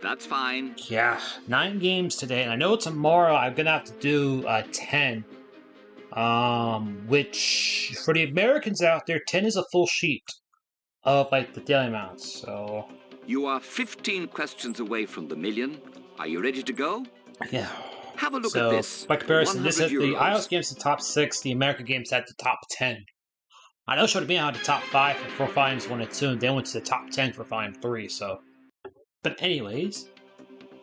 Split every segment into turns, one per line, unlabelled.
That's fine.
Yeah, 9 games today, and I know tomorrow I'm gonna have to do 10. Which for the Americans out there, 10 is a full sheet of like the daily amounts. So
You are 15 questions away from the million. Are you ready to go?
yeah.
Have a look
So
at this.
by comparison, this is the
€100.
Eidos game's the top 6, the American game's at the top 10. I know showed me out the top 5 for Fines 1 and 2, and then went to the top 10 for Fine 3. So, but anyways,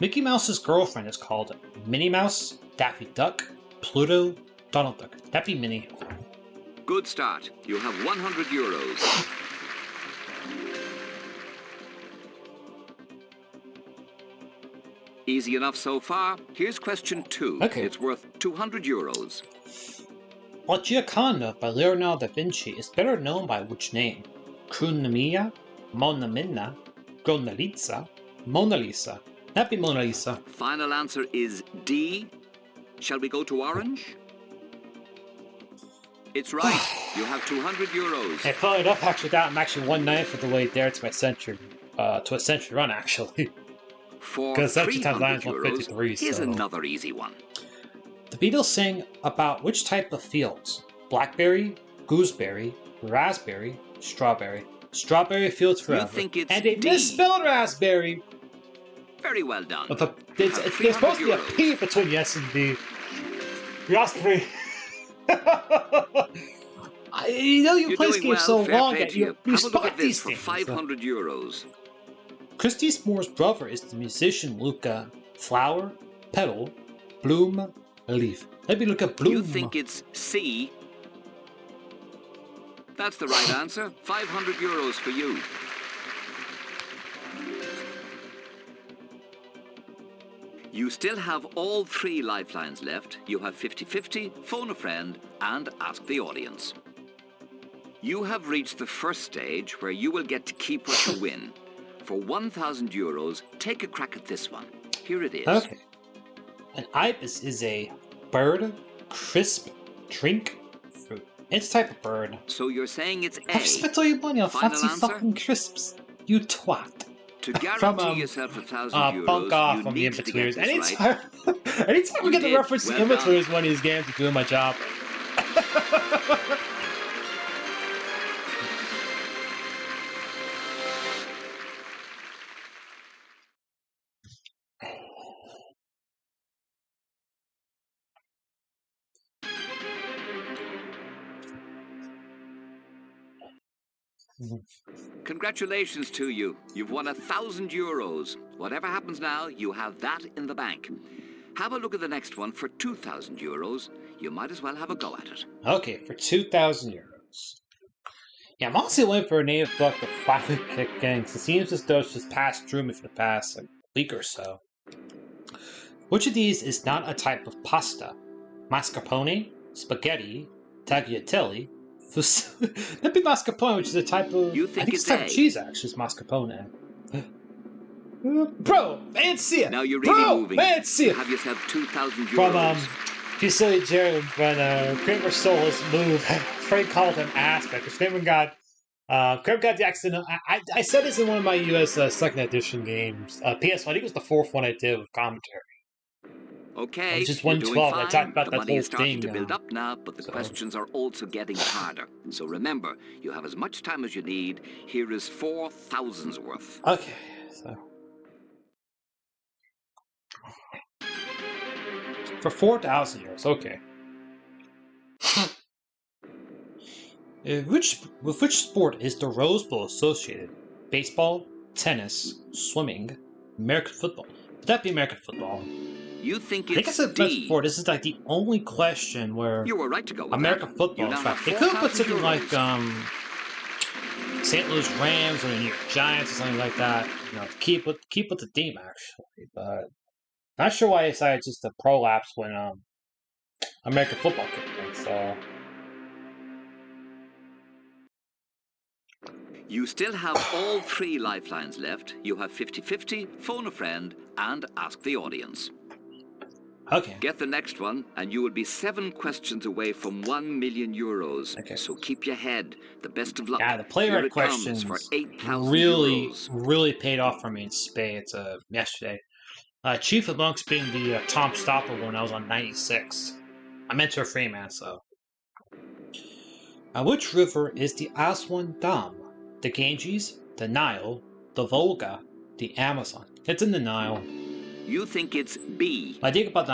Mickey Mouse's girlfriend is called Minnie Mouse, Daffy Duck, Pluto, Donald Duck. That'd be Minnie.
Good start. You have €100. Easy enough so far. Here's question 2.
Okay.
It's worth €200.
La Gioconda by Leonardo da Vinci is better known by which name? Crunemia, Mona Minna, Mona Lisa, Mona Lisa. That'd be Mona Lisa.
Final answer is D. Shall we go to orange? It's right. You have €200.
Hey, funny enough, actually, that I'm actually 1/9 of the way there to my century, to a century run, actually.
For
Because century times 9 is
€300,
153.
here's
So
another easy one.
the Beatles sing about which type of fields? Blackberry, gooseberry, raspberry, strawberry. Strawberry fields forever.
You think it's
and they
D.
misspelled raspberry.
Very well done.
There's supposed to be a P between yes and D. Raspberry. You know you play this game so long that you spot these
for
things.
€500.
Christy Moore's brother is the musician Luca Flower, Petal, Bloom, Leaf. Let me look at Bloom.
You think it's C? That's the right answer. €500 for you. You still have all 3 lifelines left. You have 50-50, phone a friend, and ask the audience. You have reached the first stage where you will get to keep what you win. For €1,000, take a crack at this one. Here it is.
Okay. An ibis is a bird, crisp, drink, fruit. It's a type of bird.
So you're saying it's A.
I spent all your money on
Final
fancy
answer?
fucking crisps. You twat.
To guarantee yourself €1,000,
bunk off
you
on the
need to get
in-betweeners.
this right.
Anytime we get the reference to in-betweeners in one of these games, I'm doing my job.
Congratulations to you. You've won €1,000. Whatever happens now, you have that in the bank. Have a look at the next one for €2,000. You might as well have a go at it.
Okay, for €2,000. Yeah, I'm honestly waiting for a native buck to finally kick in. It seems as though it's just passed through me for the past week or so. Which of these is not a type of pasta? Mascarpone, spaghetti, tagliatelle, that'd be mascarpone, which is a type of.
You think
I think it's a type of cheese, actually. It's mascarpone. Bro, man, see it.
Now you're really moving.
Man, see it.
Have yourself €2,000.
From Fusilli Jerry when Kramer stole his move, Frank called him aspect. Because Kramer got the accident. I said this in one of my US second edition games. PS1. I think it was the 4th one I did with commentary.
Okay,
just
you're
112.
doing
I
fine.
talked about
the
that
money
whole
is starting
thing.
to build up now, but the questions are also getting harder. So remember, you have as much time as you need. Here is 4,000's worth.
Okay, so for €4,000. Okay. With which sport is the Rose Bowl associated? Baseball, tennis, swimming, American football. Would that be American football?
You think
I think I
it's
said
D.
before. This is like the only question where
You were right to go with
American
that.
football.
You
In
now
fact,
have
they could put
4,000
something like St. Louis Rams or the New York Giants or something like that. You know, to keep with the theme actually. But not sure why I decided just to prolapse when American football kicked in. So.
You still have all 3 lifelines left. You have 50-50, phone a friend, and ask the audience.
Okay.
Get the next one, and you will be 7 questions away from €1,000,000.
Okay.
So keep your head. The best of luck.
Yeah, the player
Here it comes
questions
for €8,000.
really paid off for me in spades yesterday. Chief amongst being the Tom Stopper one, I was on 96. I meant to a Freeman, so. Which river is the Aswan Dam? The Ganges, the Nile, the Volga, the Amazon. It's in the Nile.
You think it's B.
I think about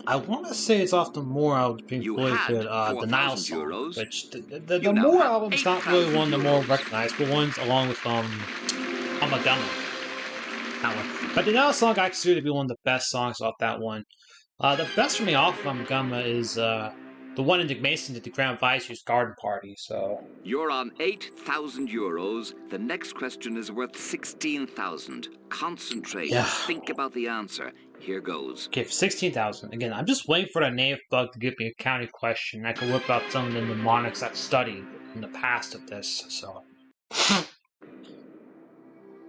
I want to say it's off the Moore album being
You
fully
had
good, the Nile song,
€4,000.
which the
You now
Moore
have
album's not really one of the more
€8,000.
recognizable ones, along with Amagama. That one. But the Nile song I consider to be one of the best songs off that one. The best for me off of Amagama is the one in Dick Mason did the Grand Viceroy's Garden Party, so.
You're on €8,000. The next question is worth 16,000. Concentrate.
Yeah.
Think about the answer. Here goes.
Okay, for 16,000. Again, I'm just waiting for the naive bug to give me a county question. I can whip out some of the mnemonics I've studied in the past of this, so.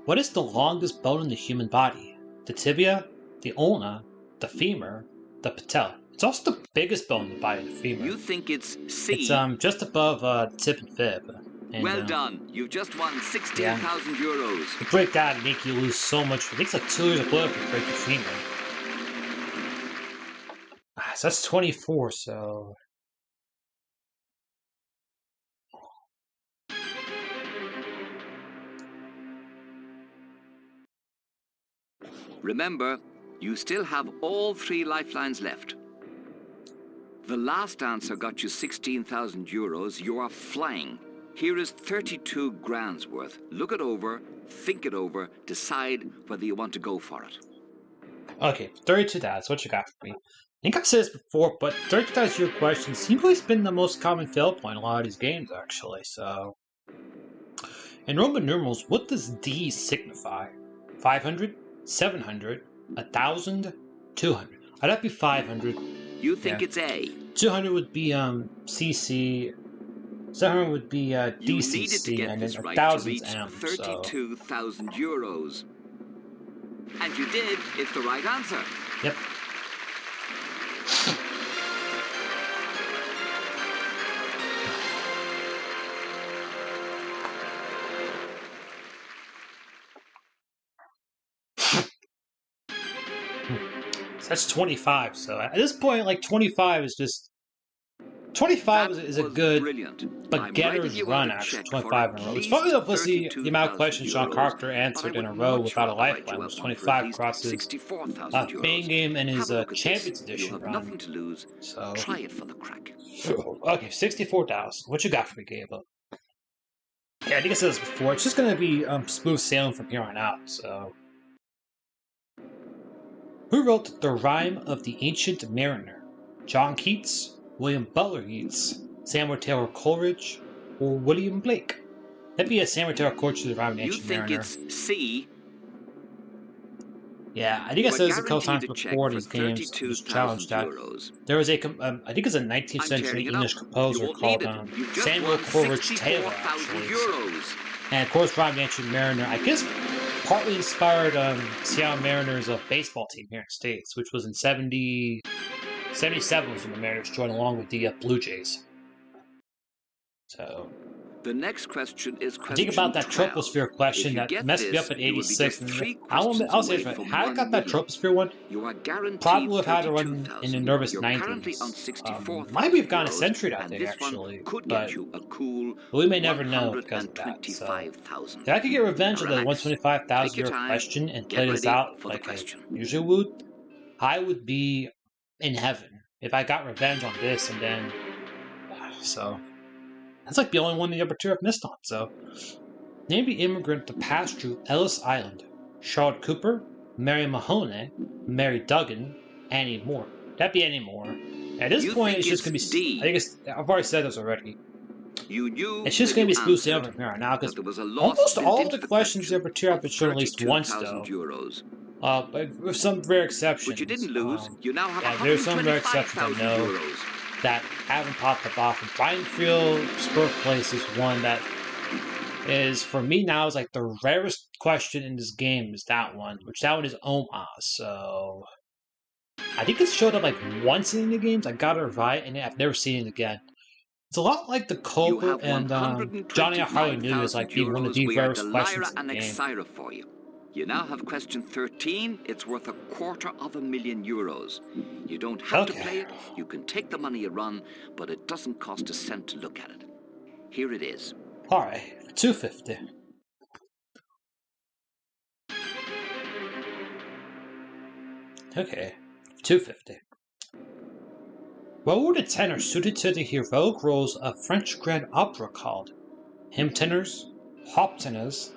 What is the longest bone in the human body? The tibia, the ulna, the femur, the patella. It's also the biggest bone in the body, the femur.
You think it's C.
It's just above the tip and fib. And,
well done. You've just won €16,000.
To break that and make you lose so much. It takes like 2 years of blood to break your femur. So that's 24, so.
Remember, you still have all 3 lifelines left. The last answer got you €16,000. You are flying. Here is 32 grand's worth. Look it over, think it over, decide whether you want to go for it.
Okay, 32 that's what you got for me. I think I've said this before, but 32 your questions seem to have been the most common fail point in a lot of these games, actually, so. In Roman numerals, what does D signify? 500, 700, 1,000, 200. I'd have to be 500.
You think it's A.
200 would be CC. 700 would be DCC, and then 1,000 is M.
€32,000. And you did. It's the right answer.
Yep. That's 25, so at this point, like, 25 is just... 25 is a good beginner's run, actually, 25 in a row. It's probably the amount of questions John Carpenter answered in a row without a lifeline was 25 across his main game and his Champions Edition run. So,
try it for the crack.
Okay, 64,000. What you got for me, Gable? Yeah, I think I said this before. It's just going to be smooth sailing from here on out, so... Who wrote The Rime of the Ancient Mariner? John Keats, William Butler Yeats, Samuel Taylor Coleridge, or William Blake? That'd be a Samuel Taylor Coleridge, The Rime of the Ancient Mariner.
You think it's C?
Yeah, I think I said this a couple times before these games. Just challenged that. There was a, I think it's a 19th century English composer called Samuel Coleridge Taylor, actually. And of course, Rime of the Ancient Mariner, I guess, partly inspired Seattle Mariners' baseball team here in the States, which was in 77 was when the Mariners joined along with the Blue Jays. So...
The next question is question
think about that
12.
troposphere question that messed me up at 86. I'll say this right. Had I got that troposphere one, probably would have had to run in the nervous 90s. Might have gotten a century that day, actually. But we may never know because of that. So, if I could get revenge on the 125,000 euro question and play this out like I usually would, I would be in heaven if I got revenge on this and then... So... That's like the only one the other two I've missed on, so... Name the immigrant to pass through Ellis Island. Charlotte Cooper, Mary Mahoney, Mary Duggan, Annie Moore. That'd be Annie Moore. At this point, it's just going to be... I guess I've already said this already. It's just going to be smooth sailing from here on out, because almost all of the questions the other two I've been shown at least once, though. With some rare exceptions.
But you didn't lose. You now have
there's some rare exceptions I know that haven't popped up often. Brianfield's birthplace is one that is, for me now, is like the rarest question in this game is that one, which that one is Omaha, so... I think it's showed up like once in the games. I got it right, and I've never seen it again. It's a lot like the
You
Coco
have
and Johnny Harley News, like being one of the
€125,000. We are
rarest
the
questions
Lyra
in
and
the game.
Exira for you. You now have question 13. It's worth €250,000. You don't have to play it. You can take the money you run, but it doesn't cost a cent to look at it. Here it is.
All right, 250. Okay, 250. What were the tenors suited to the heroic roles of French grand opera called? Hymn tenors, hop tenors,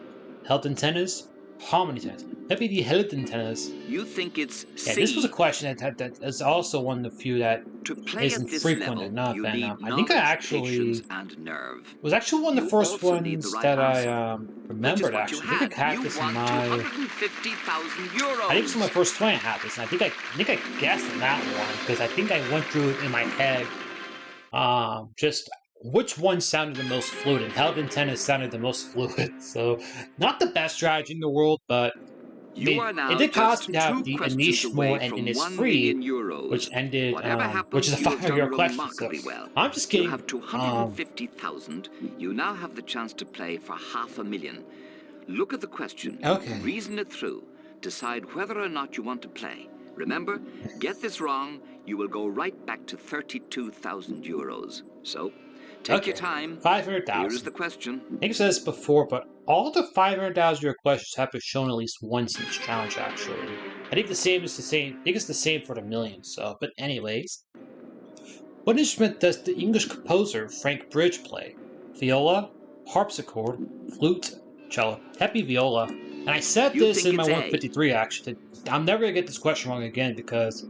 Helden tenors, harmony tenors. Maybe the Helden tenors.
You think it's C.
Yeah, this was a question that is also one of the few that
To play
isn't
at this
frequent
level,
enough,
you
and
need
I think I
knowledge,
actually
patience, and nerve.
was actually one of the
You
first
also need the
ones
right
that
answer.
I
Which is
remembered.
what you
Actually, I think I
had.
had
You
this in
won
my.
€250,000.
I think this was my first time I had this, and I think I guessed on that one because I think I went through it in my head. Just which one sounded the most fluid, and Helden tennis sounded the most fluid. So, not the best strategy in the world, but
You are now
it did cost
just
me to have
2
the
questions
Anish
away
more, and
from
it's
€1
free,
million.
which ended,
Whatever
which is
happens,
a
you have done
5-year question. So,
remarkably well.
I'm just
You
kidding.
have 250,000. You now have the chance to play for $500,000. Look at the question.
Okay.
Reason it through. Decide whether or not you want to play. Remember, get this wrong, you will go right back to €32,000. So, take your time.
500,000.
Here is the question.
I think I said this before, but all the 500,000 questions have been shown at least once in this challenge. Actually, I think the same is the same. I think it's the same for the million. So, but anyways, what instrument does the English composer Frank Bridge play? Viola, harpsichord, flute, cello. Happy viola. And I said
You
this
think
in my
it's A.
153 actually. I'm never gonna get this question wrong again because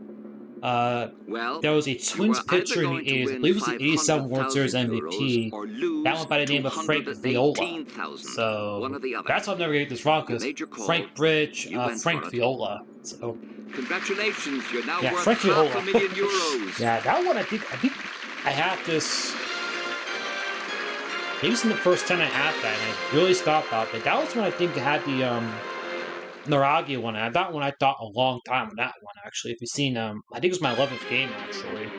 Well,
there was a
you
Twins
are either
pitcher in the
going to
80s. I
win
believe it was the 87 World Series
€500,000
MVP.
or lose
That one by the name of Frank Viola.
218,000.
So
One or the other.
that's why I'm never gonna get this wrong
You
because
made your call.
Frank Bridge,
You went
Frank
for it.
Viola. So
Congratulations, you're now
yeah,
worth
Frank Viola.
€500,000.
Yeah, that one I think I had this. Maybe this is the first time I had that, and I really stopped about it. That was when I think I had the Naragi one. And that one I thought a long time on that one actually. If you've seen I think it was my 11th game actually.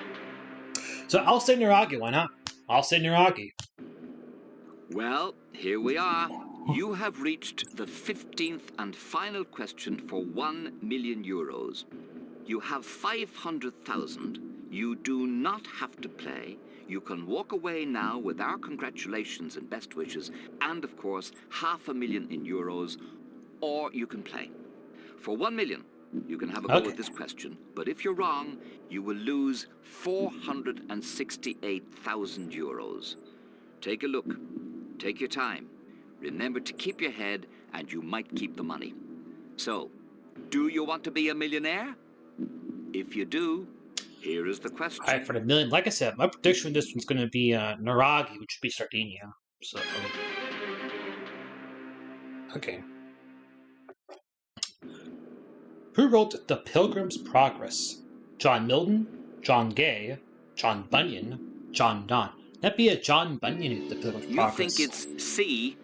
So I'll say Naragi, why not? I'll say Naragi.
Well, here we are. You have reached the 15th and final question for €1 million. You have 500,000. You do not have to play. You can walk away now with our congratulations and best wishes, and of course, €500,000 in euros, or you can play. For 1 million, you can have a go at this question, but if you're wrong, you will lose €468,000. Take a look. Take your time. Remember to keep your head, and you might keep the money. So, do you want to be a millionaire? If you do, here is the question.
All right, for the million, like I said, my prediction for this one's going to be Naragi, which would be Sardinia. So, okay. Who wrote The Pilgrim's Progress? John Milton, John Gay, John Bunyan, John Donne. That'd be a John Bunyan, The Pilgrim's Progress.
You think it's C?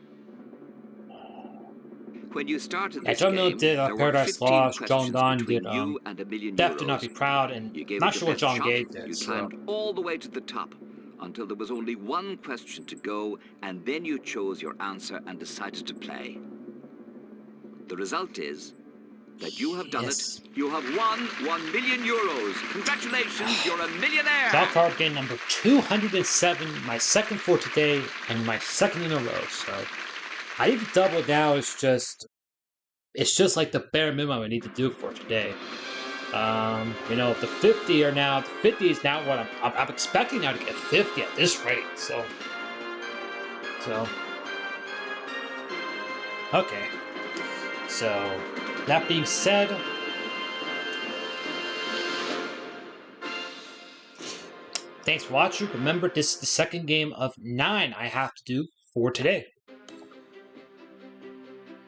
When you started this
John
game,
Milton did
there were
Paradise
15
Lost,
questions
John Donne
between
did
you and $1 million.
Death Do Not Be Proud, and
You gave
not
it
sure
your
what
best
John
shot.
Gay did.
You
So.
climbed all the way to the top until there was only one question to go, and then you chose your answer and decided to play. The result is that you have done it. You have won €1 million. Congratulations, you're a millionaire.
John Carpenter game number 207, my second for today, and my second in a row. So I think the double now is just, it's just like the bare minimum I need to do for today. You know, the 50 are now, the 50 is now what I'm expecting now to get 50 at this rate. So, okay. So, that being said, thanks for watching. Remember, this is the second game of 9 I have to do for today.